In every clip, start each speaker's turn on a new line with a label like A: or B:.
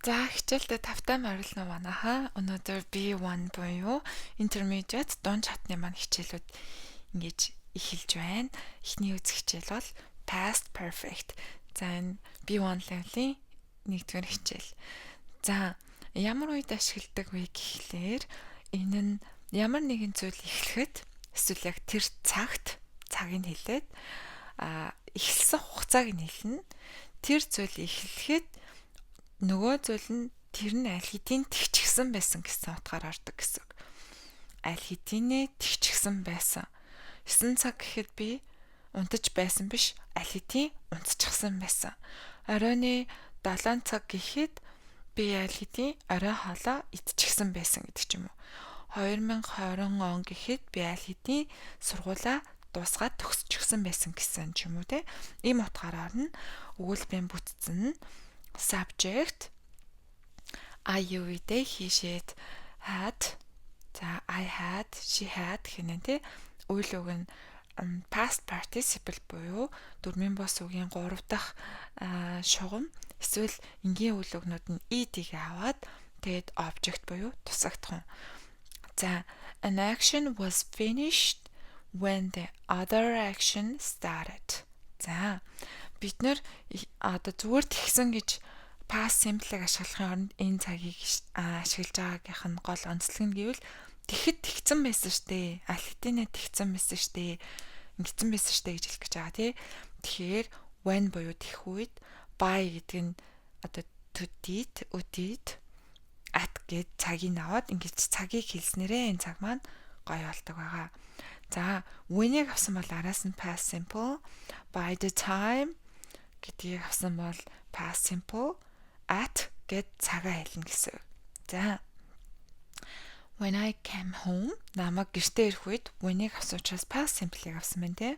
A: За хичээлдээ тавтай морилно манайхаа. Өнөөдөр B1 буюу intermediate дунд хатны маань хичээлүүд ингэж эхэлж байна. Эхний үзэх хичээл бол past perfect. За энэ B1 level-ийн нэгдүгээр хичээл. За ямар үед ашигладаг вэ гэхлээр энэ нь ямар нэгэн зүйл эхлэхэд эсвэл яг тэр цагийг хэлээд эхэлсэн хугацааг нь хэлнэ. Тэр зүйл эхлэхэд нөгөө зүйл нь тэр нь аль хэдийн тэгчихсэн байсан гэсэн утгаар ордог гэсэн үг. Аль хэдийнэ тэгчихсэн байсан. 9 цаг гэхэд би унтаж байсан биш, аль хэдийн унтчихсан байсан. Оройны 7 цаг гэхэд би аль хэдийн орой хоолоо идчихсэн байсан гэдэг ч юм уу. 2020 он гэхэд би аль хэдийн сургуулаа дуусгаад төгсчихсэн байсан гэсэн ч юм уу те. Ийм утгаараар нь өгүүлбэрийн бүтцэн нь subject I you they he she had за I had she had гэнэ тэ үйл үг нь past participle буюу дөрмийн бос үгийн 3 дахь шугам эсвэл энгийн үйл өгнүүд нь ed-ийг аваад тэгээд object буюу тусагдах юм. За an action was finished when the other action started. За бид нэр одоо зүгээр тэгсэн гэж past simple-ыг ашиглахын оронд энэ цагийг ашиглаж байгаагийнх нь гол онцлог нь гэвэл тэгэхэд тэгсэн байсан штэ. Аль хэдийнэ тэгсэн байсан штэ. Ингэсэн байсан штэ гэж хэлэх гэж байгаа тий. Тэгэхээр when буюу тэгэх үед by гэдэг нь одоо to did, at гэд цагийг аваад ингэж цагийг хэлснээрээ энэ цаг маань гоё болдог байгаа. За when-ийг авсан бол араас нь past simple, by the time гэдгийг авсан бол past simple, at гэд цагаа хэлнэ гэсэн. За when I came home намайг гэртээ ирэх үед when-ийг авсан учраас past simple-ийг авсан байна те.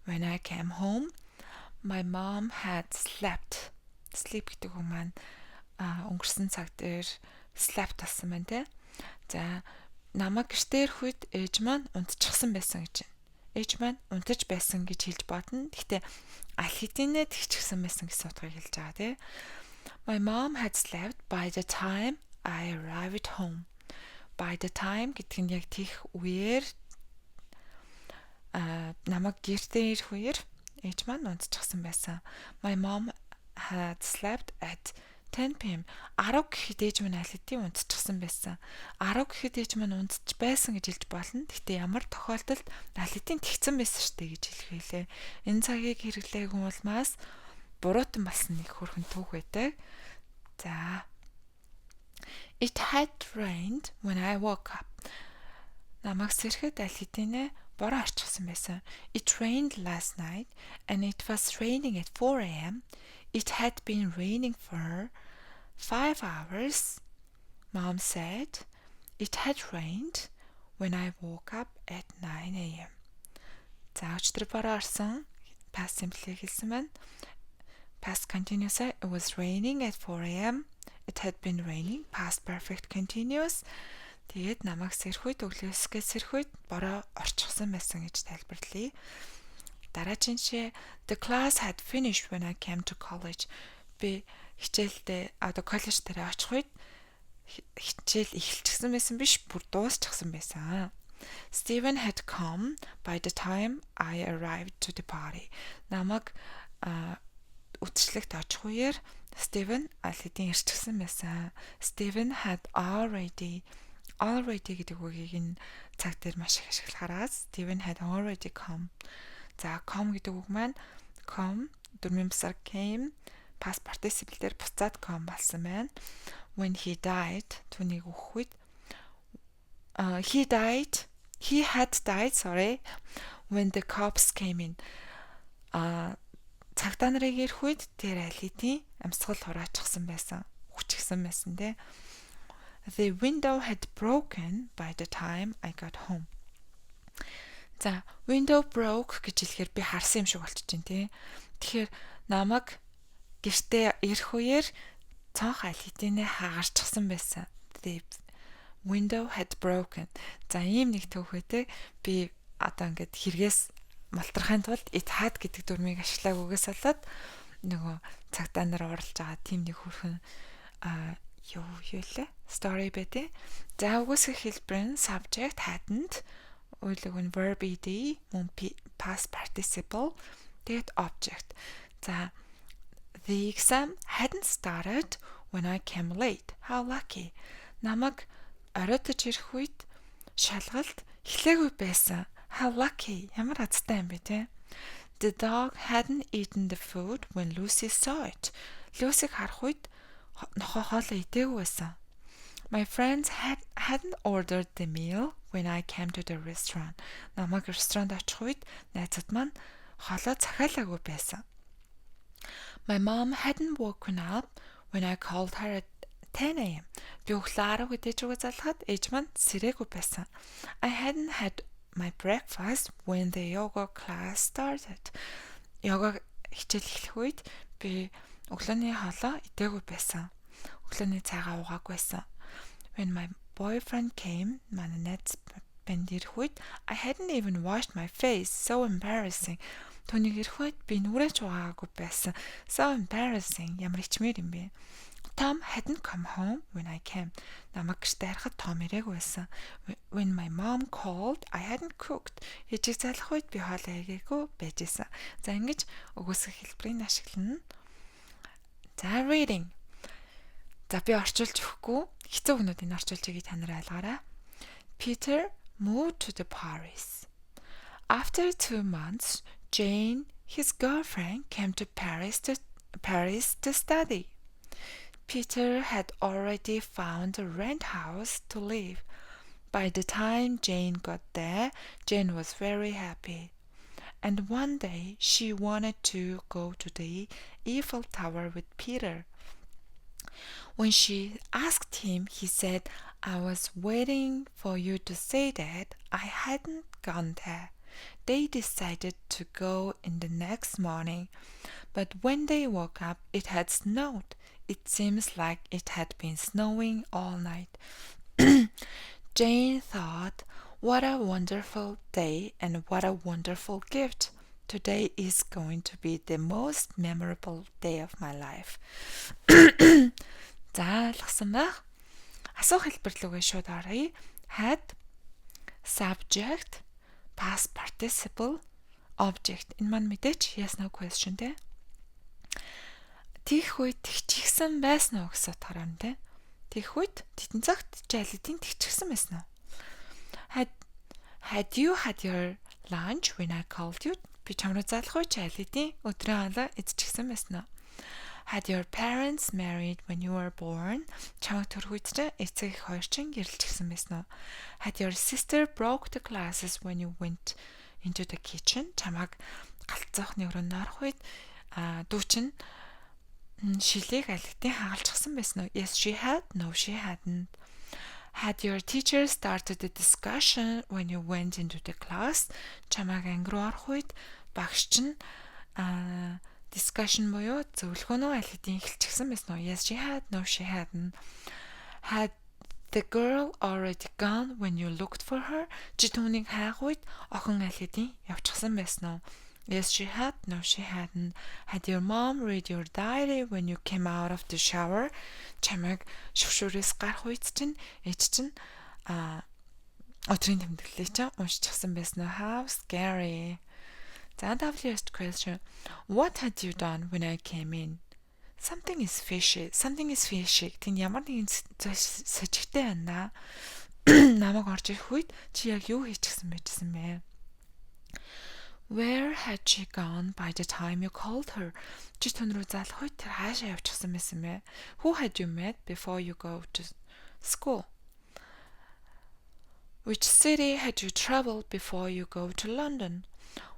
A: When I came home my mom had slept. Sleep гэдэг үг маань өнгөрсөн цаг дээр slept авсан байна те. За намайг гэртээ ирэх үед ээж маань унтчихсан байсан гэж байна. Ээж маань унтаж байсан гэж хэлж бодно. Гэхдээ аль хэдийнэ тэгчихсэн байсан гэсэн утгыг хэлж байгаа тий. My mom had slept by the time I arrived home. By the time гэдэг нь яг тийх үеэр намайг гэртээ ирэх үеэр ээж маань унтчихсан байсан. My mom had slept at 10 p.m. 10 гэхэд ээж маань аль хэдийн унтчихсан байсан. 10 гэхэд ээж маань унтчих байсан гэж хэлж болно. Гэхдээ ямар тохиолдолд аль хэдийн тэгсэн байсан штэ гэж хэлэх хэлээ. Энэ цагийг хэрэглэегүй улмаас буруутан болсон нэг хөрхөн түүх байдаг. За. It had rained when I woke up. Намайг сэрэхэд аль хэдийнэ бороо орчихсан байсан. It rained last night and it was raining at 4 a.m. It had been raining for 5 hours. Mom said it had rained when I woke up at 9 a.m. За өчтөр бороо орсон. Past simple хэлсэн байна. Past continuous it was raining at 4 a.m. It had been raining. Past perfect continuous. Тэгээд намайг сэрх үед өглөөсгөө сэрх үед бороо орчихсан байсан гэж тайлбарлая. Дараагийн жишээ the class had finished when I came to college. Би хичээлдээ одоо коллеж дээр очих үед хичээл эхэлчихсэн байсан биш бүр дуусчихсан байсан. Steven had come by the time I arrived to the party. Намайг үтшлэгт очих үеэр Steven аль хэдийн ирчихсэн байсан. Steven had already гэдэг үгийг энэ цаг дээр маш их ашиглахаараа Steven had already come. За come гэдэг үг маань come дөрмийн бусаар came past participle дээр буцаад come болсон байна. When he died түүнийг өгөх үед he had died when the cops came in. Цагдаа нарыг ирэх үед тэр аль хэдийн амьсгал хураачихсан байсан. Хүчгсэн байсан те. The window had broken by the time I got home. За window broke гэж хэлэхээр би харсан юм шиг болчих чинь тий. Тэгэхээр намайг гэртээ ирэх үеэр цонх аль хэдийнэ хагарчихсан байсан. The window had broken. За ийм нэг төвхөтэй би одоо ингээд хэрэгээс малтрахын тулд it had гэдэг дүрмийг ашиглаагүйгээс болоод нөгөө цагдаа нар уралж байгаа тийм нэг хөрхөн юу лээ? Story бэдэ. За үгүйсгэх хэлбэр нь subject hadn't, үйлэг нь verb ed, мөн past participle, тэгээд object. За the exam hadn't started when I came late. How lucky. Намайг оройтож ирэх үед шалгалт эхлээгүй байсан. How lucky. Ямар азтай юм бэ те. The dog hadn't eaten the food when Lucy saw it. Lucy-г харах үед нохоо хоолоо идээгүй байсан. My friends hadn't ordered the meal when I came to the restaurant. Намайг ресторанд очих үед найзууд маань хоолоо захиалаагүй байсан. My mom hadn't woken up when I called her at 10 a.m. Би өглөө 10 үдээж рүү залхаад ээж маань сэрээгүй байсан. I hadn't had my breakfast when the yoga class started. Йога хичээл эхлэх үед би өглөөний хоолоо идээгүй байсан. Өглөөний цайгаа уугаагүй байсан. When my boyfriend came, манай найз банд ирэх үед I hadn't even washed my face. So embarrassing. Түүнийг ирэх үед би нүрэж угаагүй байсан. So embarrassing. Ямар ичмэр юм бэ? Tom hadn't come home when I came. Намайг гэртээ харахад Том ирээгүй байсан. When my mom called, I hadn't cooked. Ээжийг залах үед би хоолоо хийгээгүй байжсэн. За ингэж өгөөсгөх хэлбэрийг ашиглана. За reading. За би орчуулж өгөхгүй. Хэцүү өгнүүдийг орчуулж өгье та нар ойлгоорой. Peter moved to the Paris. After 2 months, Jane, his girlfriend, came to Paris to study. Peter had already found a rent house to live. By the time Jane got there, Jane was very happy. And one day she wanted to go to the Eiffel Tower with Peter. When she asked him, he said, I was waiting for you to say that. I hadn't gone there. They decided to go in the next morning, but when they woke up, it had snowed. It seems like it had been snowing all night. Jane thought, what a wonderful day and what a wonderful gift. Today is going to be the most memorable day of my life. За, алгасан байх. Асуух хэлбэрлүүгээ шууд оръё. Had, subject, past participle, object. Энэ маань мэдээч yes no question те. Тийх үед тэгчихсэн байсан уу гэсэн утгаараа юм те. Тийх үед тэтэн цагт жайлтын тэгчихсэн байсан уу? Had you had your lunch when I called you? Би чамруу залах уу жайлтын өдрийн хоолой идчихсэн байсан уу? Had your parents married when you were born? Чамд төрөх үед ч эцэг их хоёр чинь гэрэлчихсэн байсан уу? Had your sister broke the glasses when you went into the kitchen? Чамаг галзуухны өрөөнд орох үед дүү чинь шилийг алигтын хагалчихсан байсан уу? Yes, she had. No, she hadn't. Had your teacher started the discussion when you went into the class? Чамаг анги руу орох үед багш чинь discussion буюу зөвлөгөөнөө алигтын эхэлчихсэн байсан уу? Yes, she had. No, she hadn't. Had the girl already gone when you looked for her? Чи түүнийг хайх үед охин алигтын явчихсан байсан уу? Yes, she had. No, she hadn't. Had your mom read your diary when you came out of the shower? Чамайг шүвшүүрээс гарах үед чинь ээж чинь өдрийн тэмдэглэлийг чинь уншчихсан байсан уу? How scary. За WS question. What had you done when I came in? Something is fishy. Something is fishy. Тин ямар нэгэн сэжигтэй байна. Намайг орж ирэх үед чи яг юу хийчихсэн байжсэн бэ? Where had she gone by the time you called her? Чи түн рүү залах үед тэр хаашаа явчихсан байсан бэ? Who had you met before you go to school? Which city had you traveled before you go to London?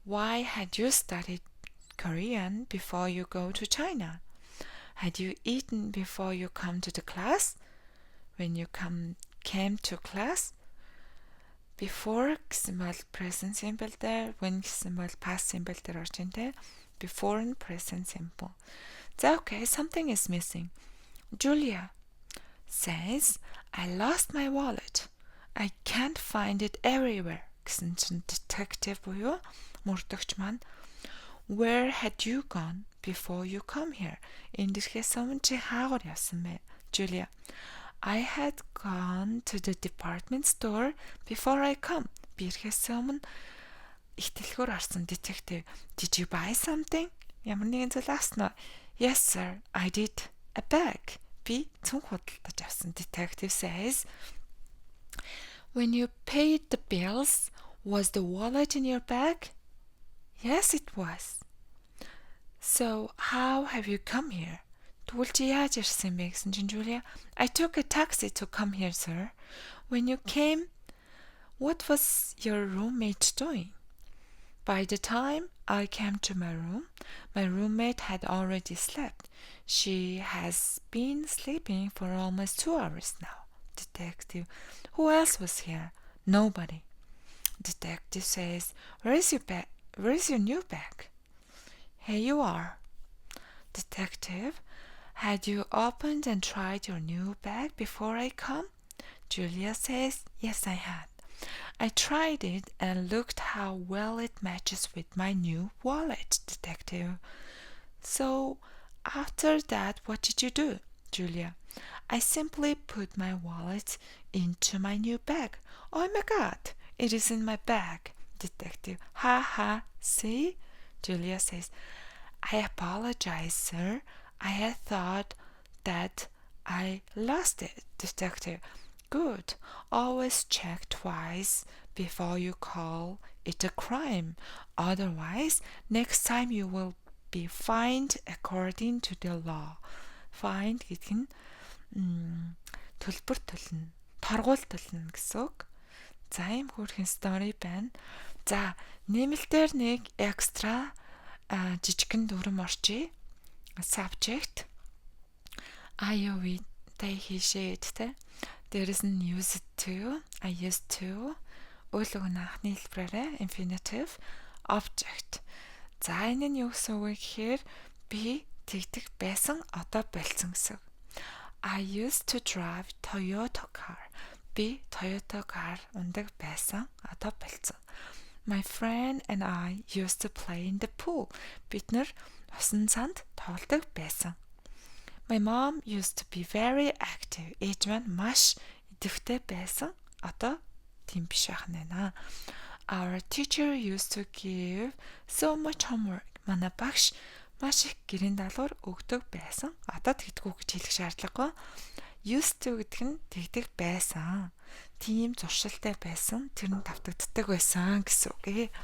A: Why had you studied Korean before you go to China? Had you eaten before you come to the class? When you came to class? Before гэсэн бол present simple дээр, when гэсэн бол past simple дээр орж ин тэ. Before and present simple. So okay, something is missing. Julia says, I lost my wallet. I can't find it everywhere. Гэсэн чинь detective буюу мөрдөгч маань Where had you gone before you come here? Энд ирэхээс өмнө чи хаагур явсан бэ? Julia. I had gone to the department store before I come. Би ирэхээс өмнө их дэлгүүр орсон. Detective. Did you buy something? Ямар нэгэн зүйл авсан уу? Yes, sir. I did. A bag. Би цүнх худалдаж авсан. Detective says, when you paid the bills, was the wallet in your bag? Yes, it was. So, how have you come here? Тэгвэл чи яаж ирсэн бэ гэсэн чинь Julia, I took a taxi to come here, sir. When you came, what was your roommate doing? By the time I came to my room, my roommate had already slept. She has been sleeping for almost 2 hours now. Detective, who else was here? Nobody. Detective says, where is your bag? Where is your new bag? Here you are. Detective, had you opened and tried your new bag before I come? Julia says, yes, I had. I tried it and looked how well it matches with my new wallet, Detective. So, after that, what did you do? Julia, I simply put my wallet into my new bag. Oh my God, it is in my bag. Detective, ha ha, see? Julia says, I apologize, sir. I had thought that I lost it. Detective, good. Always check twice before you call it a crime. Otherwise, next time you will be fined according to the law. Fined гэдэг нь төлбөр төлнө. Торгуул төлнө гэсэн үг. За ийм хөөрхөн story байна. За нэмэлтээр нэг extra жижигхэн дүрм орчие. Subject I he she it те. There is an used to, I used to. Үйл өгн анхны хэлбэрээр infinitive object. За энэ нь юу гэсэн үг вэ гэхээр би тэгдэг байсан одоо болцсон гэсэн. I used to drive Toyota car. Би Toyota car ундаг байсан одоо болцсон. My friend and I used to play in the pool. Бид нар усан цанд тоглодог байсан. My mom used to be very active. Ээж маань маш идэвхтэй байсан. Одоо тийм биш байх нь байна. Our teacher used to give so much homework. Манай багш маш их гэрийн даалгавар өгдөг байсан. Одоо тэгдэггүй гэж хэлэх шаардлагагүй. Used to гэдэг нь тэгдэг байсан. Тийм зуршилтай байсан. Тэр нь давтагддаг байсан гэсэн үг.